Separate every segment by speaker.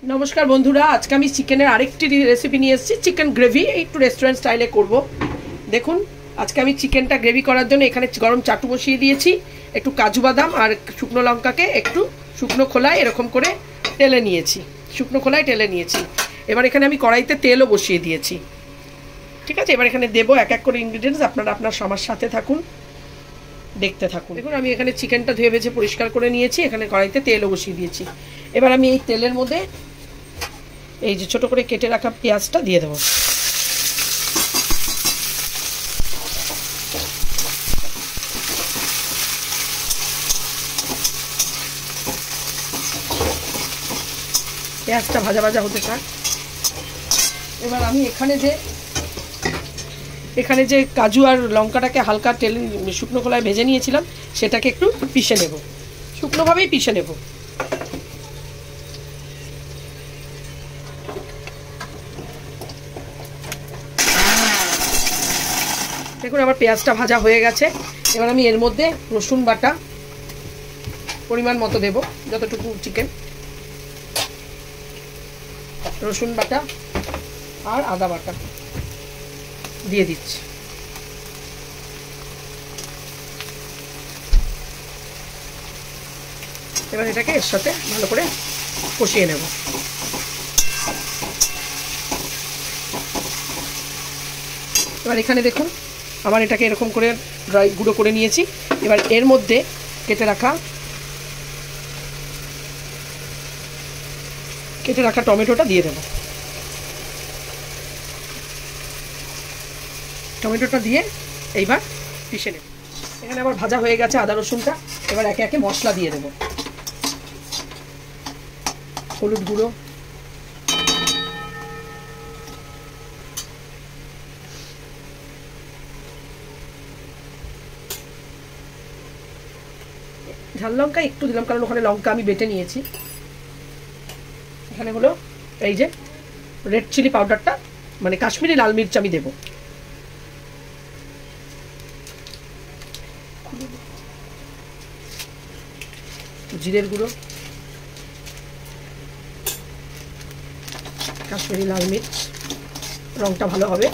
Speaker 1: नमस्कार बंधुरा आज के चिकेन आरेकटी रेसिपि निये एसेछि चिकेन ग्रेवी एकटु रेस्टुरेंट स्टाइले करब। देखुन आज के चिकेनटा ग्रेवी करार जोन्नो एखाने गरम चाटू बसिए दिएछि एकटु काजू बादाम और शुकनो लंकाके एकटु शुकनो खोलाय एरकम करे टेले निएछि शुकनो खोलाय टेले निएछि। एबार एखाने आमि कड़ाइते तेलও बसिए दिएछि। ठीक आछे एबार एखाने देब एक एक करे इनग्रेडिएंट्स आपनारा आपनार आमार साथे थाकुन देखते थाकुन। देखुन आमि एखाने चिकेनटा धुए भेजे परिष्कार करे निएछि एखाने कड़ाइते तेलও बसिए दिएछि। एबार आमि एई तेलेर मধ্যে এই যে ছোট করে কেটে রাখা পেঁয়াজটা দিয়ে দেব। পেঁয়াজটা ভাজা ভাজা হতে থাক। এবার আমি এখানে যে কাজু আর লঙ্কাটাকে হালকা তেল শুকনো খোলায় ভেজে নিয়েছিলাম সেটাকে একটু পিষে নেব, শুকনোভাবেই পিষে নেব। দেখুন আমার পেঁয়াজটা ভাজা হয়ে গেছে। এবার আমি এর মধ্যে রসুন বাটা পরিমাণ মতো দেব, যতটুকু চিকেন, রসুন বাটা আর আদা বাটা দিয়ে দিচ্ছি। এবার এটাকে এর সাথে ভালো করে কষিয়ে নেব। এবার এখানে দেখুন আমার এটাকে এরকম করে ড্রাই গুঁড়ো করে নিয়েছি। এবার এর মধ্যে কেটে রাখা টমেটোটা দিয়ে দেব। টমেটোটা দিয়ে এইবার পিষে নেব। এখানে আবার ভাজা হয়ে গেছে আদা রসুনটা। এবার একে একে মশলা দিয়ে দেব। হলুদ গুঁড়ো, ঝাল লঙ্কা একটু দিলাম কারণ ওখানে লঙ্কা আমি বেটে নিয়েছি। এখানে হলো এই যে রেড চিলি পাউডারটা মানে কাশ্মীরি লাল মির্চ আমি দেব। জিরের গুঁড়ো, কাশ্মীরি লাল মির্চ, রংটা ভালো হবে।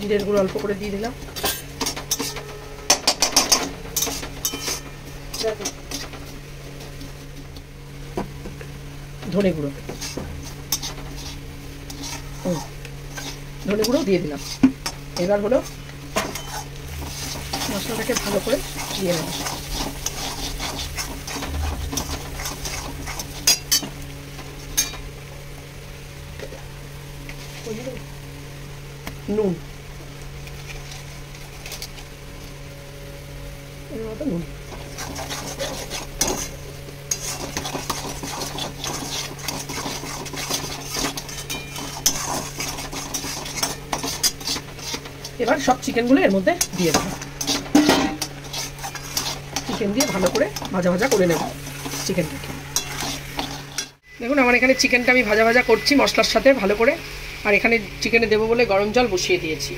Speaker 1: জিরের গুঁড়ো অল্প করে দিয়ে দিলাম। ধনে গুঁড়ো দিয়ে দিলাম। এবার হলো মশলাটাকে ভালো করে দিয়ে নেব। নুন, এর মতো নুন। এবার সব চিকেনগুলো এর মধ্যে দিয়ে দেব। চিকেন দিয়ে ভালো করে ভাজা ভাজা করে নেব চিকেনটাকে। দেখুন আমার এখানে চিকেনটা আমি ভাজা ভাজা করছি মশলার সাথে ভালো করে। আর এখানে চিকেনে দেবো বলে গরম জল বসিয়ে দিয়েছি।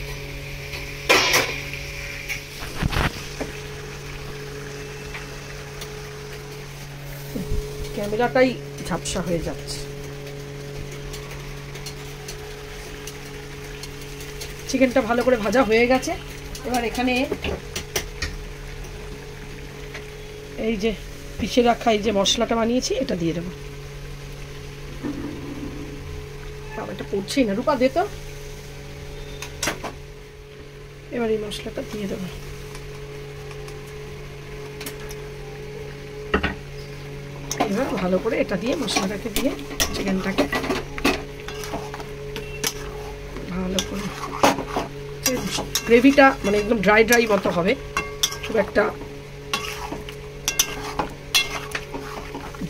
Speaker 1: ক্যামেরাটাই ঝাপসা হয়ে যাচ্ছে। চিকেনটা ভালো করে ভাজা হয়ে গেছে। এবার এখানে এই যে পিষে রাখা এই যে মশলাটা বানিয়েছি এটা দিয়ে দেবো। এটা পড়ছেই না, রূপা দে তো। এবার এই মশলাটা দিয়ে দেবো। এবার ভালো করে এটা দিয়ে মশলাটাকে দিয়ে চিকেনটাকে ভালো করে গ্রেভিটা মানে একদম ড্রাই ড্রাই মতো হবে, খুব একটা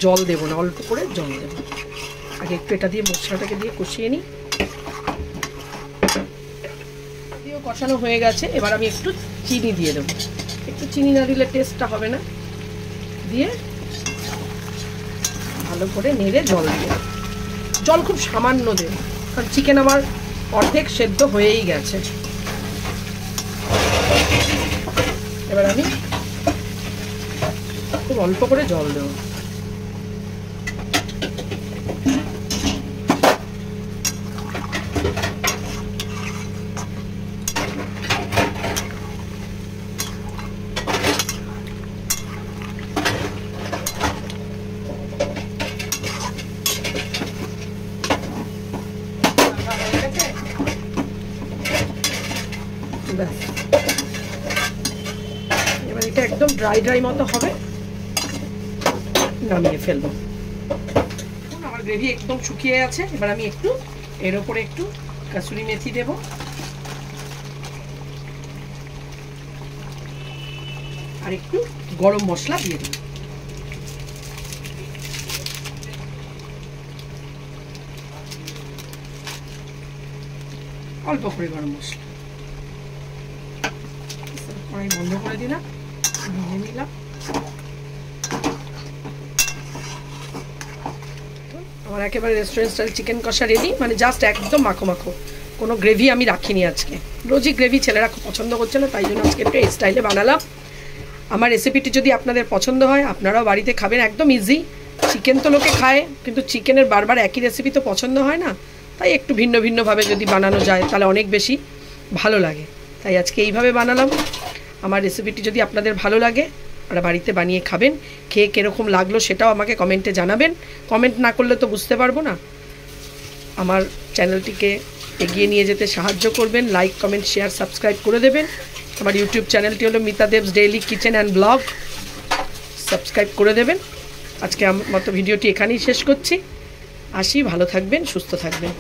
Speaker 1: জল দেব না, অল্প করে জল দেব। আগে একটু এটা দিয়ে মশলাটাকে দিয়ে কষিয়ে নিই। দিয়েও কষানো হয়ে গেছে। এবার আমি একটু চিনি দিয়ে দেবো। একটু চিনি না দিলে টেস্টটা হবে না। দিয়ে ভালো করে নেড়ে জল দিয়ে, জল খুব সামান্য দেব কারণ চিকেন আমার অর্ধেক সেদ্ধ হয়েই গেছে। এবার আমি খুব অল্প করে জল দেব। ড্রাই ড্রাই মতো হবে, নামিয়ে ফেলবো। আমার গ্রেভি একদম শুকিয়ে আছে। এবার আমি একটু এর উপরে একটু কাসুরি মেথি দেব, আর একটু গরম মশলা দিয়ে দেব। অল্প করে গরম মশলা। কড়াই বন্ধ করে দিলাম, ভেজে নিলাম। আমার একেবারে রেস্টুরেন্ট স্টাইল চিকেন কষা রেডি, মানে জাস্ট একদম মাখো মাখো, কোনো গ্রেভি আমি রাখিনি আজকে। রোজই গ্রেভি ছেলেরা খুব পছন্দ করছে না, তাই জন্য আজকে একটু এই স্টাইলে বানালাম। আমার রেসিপিটি যদি আপনাদের পছন্দ হয় আপনারাও বাড়িতে খাবেন, একদম ইজি। চিকেন তো লোকে খায়, কিন্তু চিকেনের বারবার একই রেসিপি তো পছন্দ হয় না, তাই একটু ভিন্ন ভিন্নভাবে যদি বানানো যায় তাহলে অনেক বেশি ভালো লাগে। তাই আজকে এইভাবে বানালাম। আমার রেসিপিটি যদি আপনাদের ভালো লাগে আপনারা বাড়িতে বানিয়ে খাবেন, খেয়ে কীরকম লাগলো সেটাও আমাকে কমেন্টে জানাবেন। কমেন্ট না করলে তো বুঝতে পারবো না। আমার চ্যানেলটিকে এগিয়ে নিয়ে যেতে সাহায্য করবেন, লাইক কমেন্ট শেয়ার সাবস্ক্রাইব করে দেবেন। আমার ইউটিউব চ্যানেলটি হলো Mita দেবস daily kitchen and blog, subscribe করে দেবেন। আজকে আমার মতো ভিডিওটি এখানেই শেষ করছি। আসি, ভালো থাকবেন, সুস্থ থাকবেন।